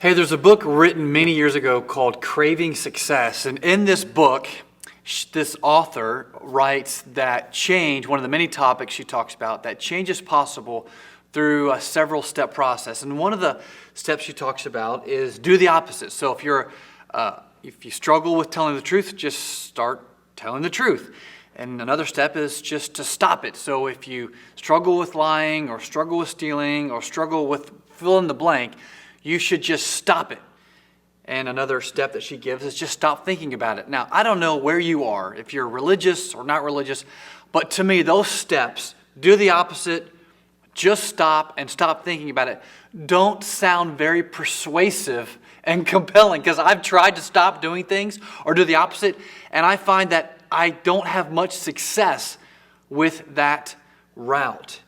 Hey, there's a book written many years ago called Craving Success. And in this book, this author writes that change, one of the many topics she talks about, that change is possible through a several-step process. And one of the steps she talks about is do the opposite. So if you struggle with telling the truth, just start telling the truth. And another step is just to stop it. So if you struggle with lying or struggle with stealing or struggle with fill in the blank, you should just stop it. And another step that she gives is just stop thinking about it. Now, I don't know where you are, if you're religious or not religious, but to me, those steps, do the opposite, just stop and stop thinking about it, don't sound very persuasive and compelling, because I've tried to stop doing things or do the opposite, and I find that I don't have much success with that route.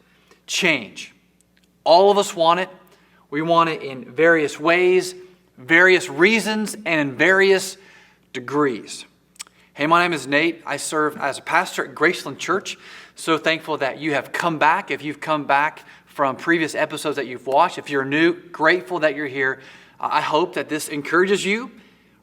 Change. All of us want it. We want it in various ways, various reasons, and in various degrees. Hey, my name is Nate. I serve as a pastor at Graceland Church. So thankful that you have come back. If you've come back from previous episodes that you've watched, if you're new, grateful that you're here. I hope that this encourages you,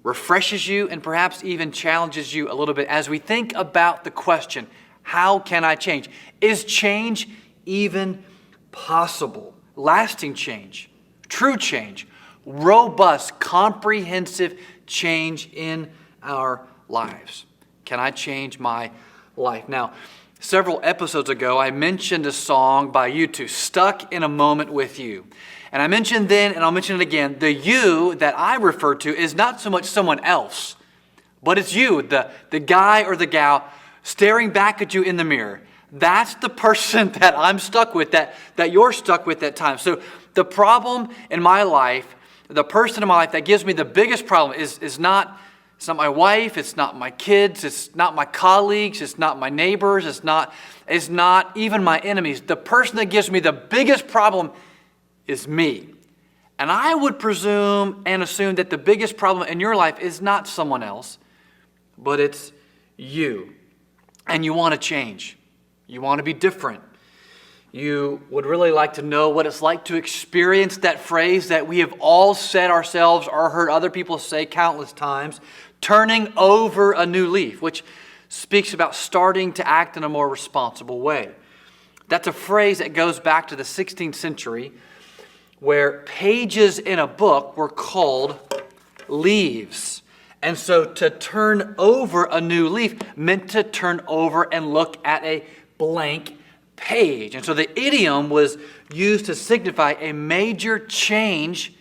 refreshes you, and perhaps even challenges you a little bit as we think about the question, how can I change? Is change even possible? Lasting change, true change, robust, comprehensive change in our lives. Can I change my life? Now, several episodes ago, I mentioned a song by U2, Stuck in a Moment with You. And I mentioned then, and I'll mention it again, the you that I refer to is not so much someone else, but it's you, the guy or the gal staring back at you in the mirror. That's the person that I'm stuck with, that you're stuck with at times. So the problem in my life, the person in my life that gives me the biggest problem is not my wife, it's not my kids, it's not my colleagues, it's not my neighbors, it's not even my enemies. The person that gives me the biggest problem is me. And I would presume and assume that the biggest problem in your life is not someone else, but it's you. And you want to change. You want to be different. You would really like to know what it's like to experience that phrase that we have all said ourselves or heard other people say countless times, turning over a new leaf, which speaks about starting to act in a more responsible way. That's a phrase that goes back to the 16th century, where pages in a book were called leaves. And so to turn over a new leaf meant to turn over and look at a blank page. And so the idiom was used to signify a major change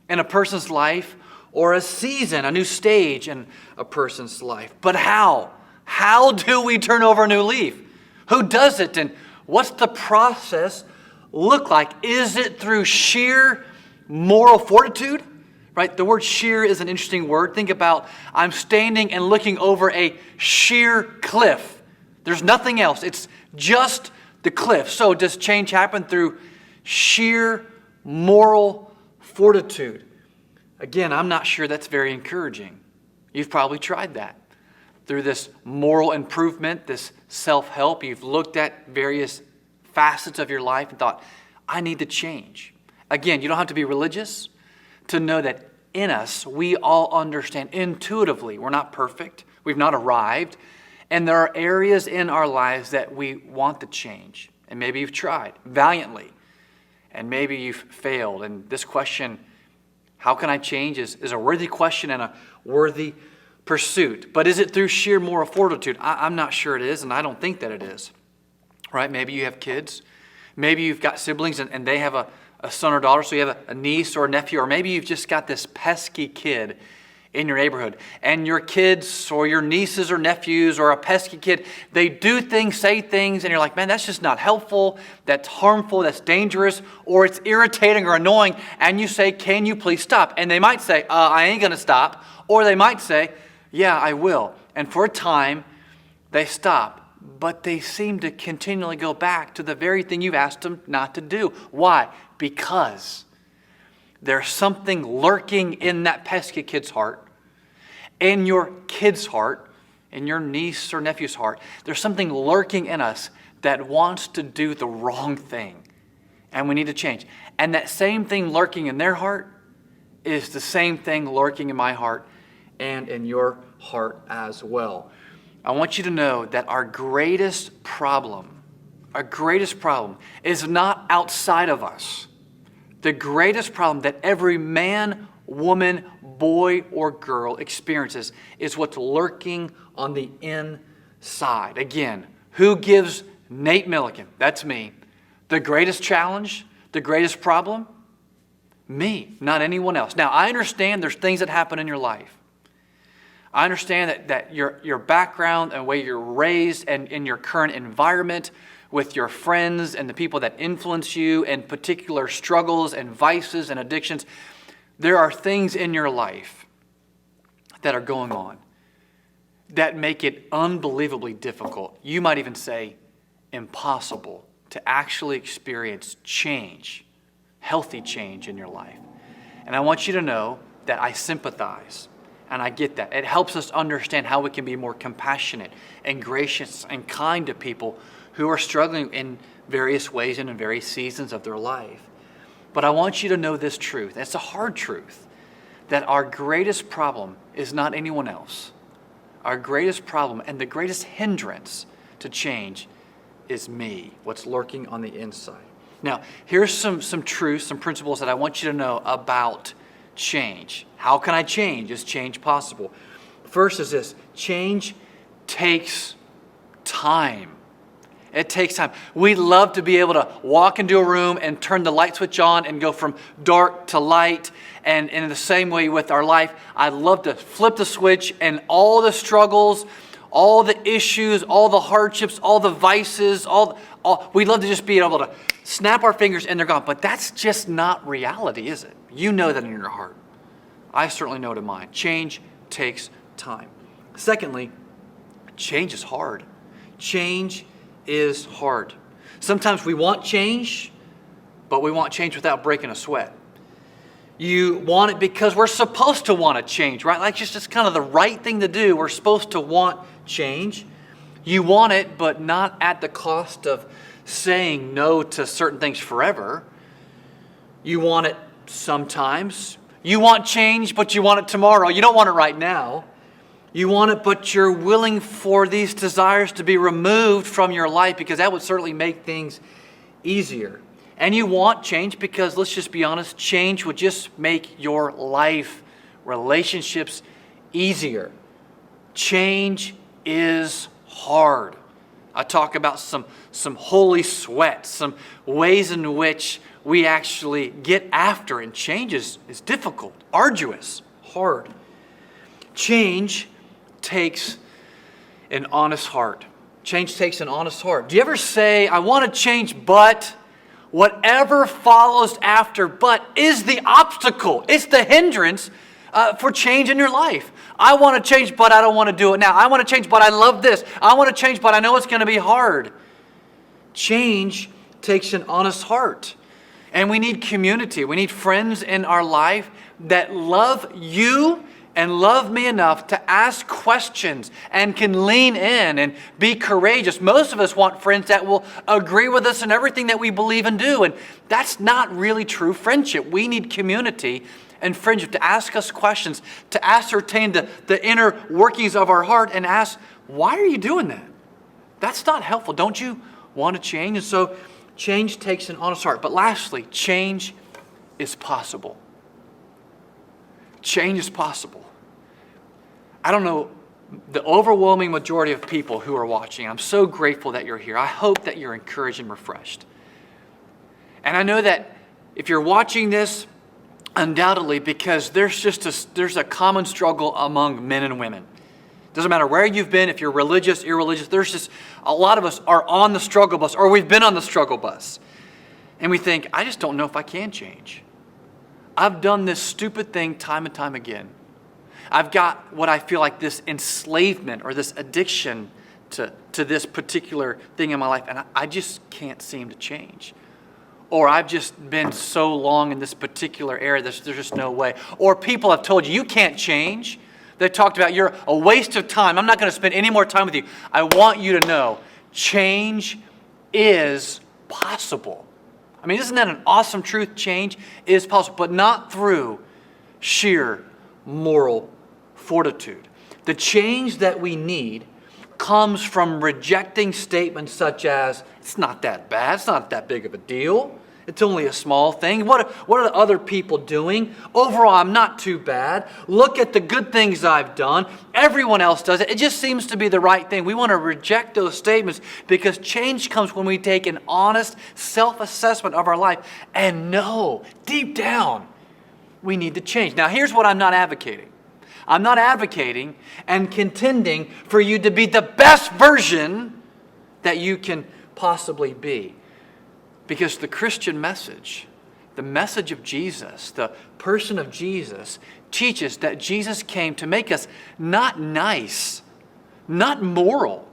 in a person's life or a season, a new stage in a person's life. But how? How do we turn over a new leaf? Who does it? And what's the process look like? Is it through sheer moral fortitude? Right? The word sheer is an interesting word. Think about, I'm standing and looking over a sheer cliff. There's nothing else. It's just the cliff. So does change happen through sheer moral fortitude? Again, I'm not sure that's very encouraging. You've probably tried that. Through this moral improvement, this self-help, you've looked at various facets of your life and thought, I need to change. Again, you don't have to be religious to know that in us, we all understand intuitively. We're not perfect. We've not arrived. And there are areas in our lives that we want to change. And maybe you've tried valiantly. And maybe you've failed. And this question, how can I change, is a worthy question and a worthy pursuit. But is it through sheer moral fortitude? I'm not sure it is, and I don't think that it is. Right? Maybe you have kids. Maybe you've got siblings and they have a son or daughter, so you have a niece or a nephew, or maybe you've just got this pesky kid in your neighborhood. And your kids or your nieces or nephews or a pesky kid, they do things, say things, and you're like, man, that's just not helpful, that's harmful, that's dangerous, or it's irritating or annoying, and you say, can you please stop? And they might say, I ain't going to stop. Or they might say, yeah, I will. And for a time, they stop. But they seem to continually go back to the very thing you've asked them not to do. Why? Because there's something lurking in that pesky kid's heart, in your kid's heart, in your niece or nephew's heart. There's something lurking in us that wants to do the wrong thing, and we need to change. And that same thing lurking in their heart is the same thing lurking in my heart and in your heart as well. I want you to know that our greatest problem is not outside of us. The greatest problem that every man, woman, boy, or girl experiences is what's lurking on the inside. Again, who gives Nate Millican, that's me, the greatest challenge, the greatest problem? Me, not anyone else. Now, I understand there's things that happen in your life. I understand that your background and the way you're raised and in your current environment with your friends and the people that influence you and particular struggles and vices and addictions, there are things in your life that are going on that make it unbelievably difficult. You might even say impossible to actually experience change, healthy change in your life. And I want you to know that I sympathize and I get that. It helps us understand how we can be more compassionate and gracious and kind to people who are struggling in various ways and in various seasons of their life. But I want you to know this truth. It's a hard truth that our greatest problem is not anyone else. Our greatest problem and the greatest hindrance to change is me, what's lurking on the inside. Now, here's some truths, some principles that I want you to know about change. How can I change? Is change possible? First is this: change takes time. It takes time. We love to be able to walk into a room and turn the light switch on and go from dark to light. And in the same way with our life, I love to flip the switch and all the struggles, all the issues, all the hardships, all the vices, we'd love to just be able to snap our fingers and they're gone. But that's just not reality, is it? You know that in your heart. I certainly know it in mine. Change takes time. Secondly, change is hard. Change is hard. Sometimes we want change, but we want change without breaking a sweat. You want it because we're supposed to want to change, right? Like it's just kind of the right thing to do. We're supposed to want change. You want it, but not at the cost of saying no to certain things forever. You want it sometimes. You want change, but you want it tomorrow. You don't want it right now. You want it, but you're willing for these desires to be removed from your life because that would certainly make things easier. And you want change because, let's just be honest, change would just make your life, relationships easier. Change is hard. I talk about some holy sweat, some ways in which we actually get after, and change is difficult, arduous, hard. Change takes an honest heart. Change takes an honest heart. Do you ever say, I want to change, but whatever follows after but is the obstacle? It's the hindrance for change in your life. I want to change, but I don't want to do it now. I want to change, but I love this. I want to change, but I know it's going to be hard. Change takes an honest heart. And we need community. We need friends in our life that love you and love me enough to ask questions and can lean in and be courageous. Most of us want friends that will agree with us in everything that we believe and do. And that's not really true friendship. We need community and friendship to ask us questions, to ascertain the inner workings of our heart and ask, why are you doing that? That's not helpful. Don't you want to change? And so change takes an honest heart. But lastly, change is possible. Change is possible. I don't know, the overwhelming majority of people who are watching, I'm so grateful that you're here. I hope that you're encouraged and refreshed. And I know that if you're watching this, undoubtedly, because there's a common struggle among men and women. Doesn't matter where you've been, if you're religious, irreligious, there's just a lot of us are on the struggle bus, or we've been on the struggle bus. And we think, I just don't know if I can change. I've done this stupid thing time and time again. I've got what I feel like this enslavement or this addiction to this particular thing in my life, and I just can't seem to change. Or I've just been so long in this particular area, there's just no way. Or people have told you, you can't change. They talked about you're a waste of time. I'm not going to spend any more time with you. I want you to know change is possible. I mean, isn't that an awesome truth? Change is possible, but not through sheer moral fortitude. The change that we need comes from rejecting statements such as, it's not that bad, it's not that big of a deal, it's only a small thing. What are other people doing? Overall, I'm not too bad. Look at the good things I've done. Everyone else does it. It just seems to be the right thing. We want to reject those statements because change comes when we take an honest self-assessment of our life and know deep down we need to change. Now, here's what I'm not advocating. I'm not advocating and contending for you to be the best version that you can possibly be. Because the Christian message, the message of Jesus, the person of Jesus, teaches that Jesus came to make us not nice, not moral,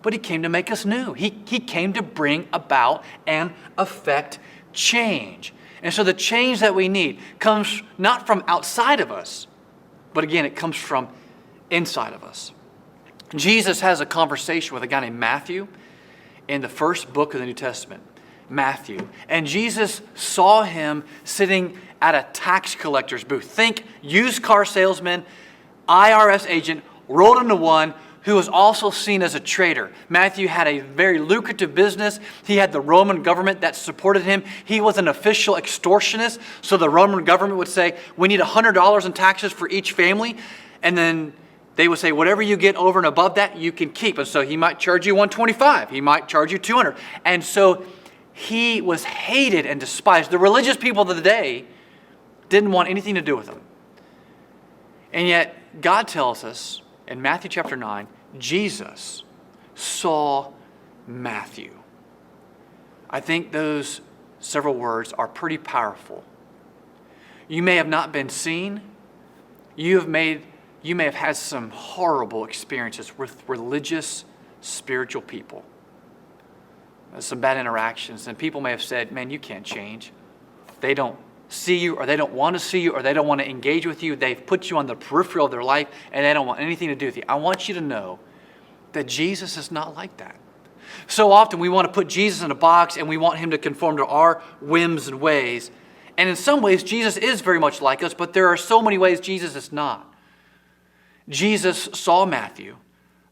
but He came to make us new. He came to bring about and affect change. And so the change that we need comes not from outside of us, but again, it comes from inside of us. Jesus has a conversation with a guy named Matthew in the first book of the New Testament. Matthew. And Jesus saw him sitting at a tax collector's booth. Think used car salesman, IRS agent, rolled into one who was also seen as a traitor. Matthew had a very lucrative business. He had the Roman government that supported him. He was an official extortionist. So the Roman government would say, we need $100 in taxes for each family. And then they would say, whatever you get over and above that, you can keep. And so he might charge you $125. He might charge you $200. And so he was hated and despised. The religious people of the day didn't want anything to do with him. And yet, God tells us in Matthew chapter 9, Jesus saw Matthew. I think those several words are pretty powerful. You may have not been seen. You may have had some horrible experiences with religious, spiritual people. Some bad interactions, and people may have said, man, you can't change. They don't see you, or they don't want to see you, or they don't want to engage with you. They've put you on the peripheral of their life, and they don't want anything to do with you. I want you to know that Jesus is not like that. So often we want to put Jesus in a box, and we want Him to conform to our whims and ways. And in some ways, Jesus is very much like us, but there are so many ways Jesus is not. Jesus saw Matthew,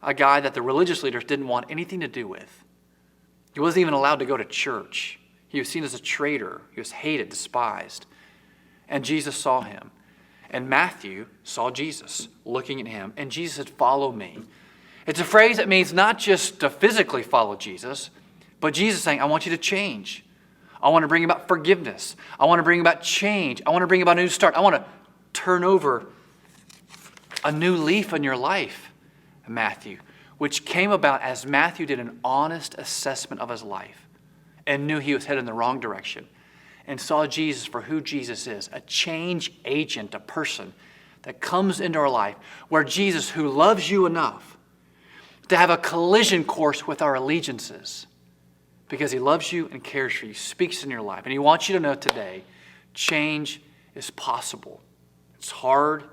a guy that the religious leaders didn't want anything to do with. He wasn't even allowed to go to church. He was seen as a traitor. He was hated, despised. And Jesus saw him. And Matthew saw Jesus looking at him. And Jesus said, follow me. It's a phrase that means not just to physically follow Jesus, but Jesus saying, I want you to change. I want to bring about forgiveness. I want to bring about change. I want to bring about a new start. I want to turn over a new leaf in your life, Matthew. Which came about as Matthew did an honest assessment of his life and knew he was headed in the wrong direction and saw Jesus for who Jesus is, a change agent, a person that comes into our life where Jesus, who loves you enough to have a collision course with our allegiances because He loves you and cares for you, speaks in your life. And He wants you to know today, change is possible. It's hard,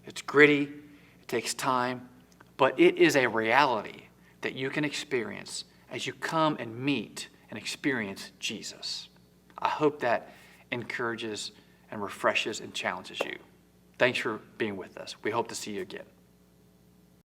it's gritty, it takes time, but it is a reality that you can experience as you come and meet and experience Jesus. I hope that encourages and refreshes and challenges you. Thanks for being with us. We hope to see you again.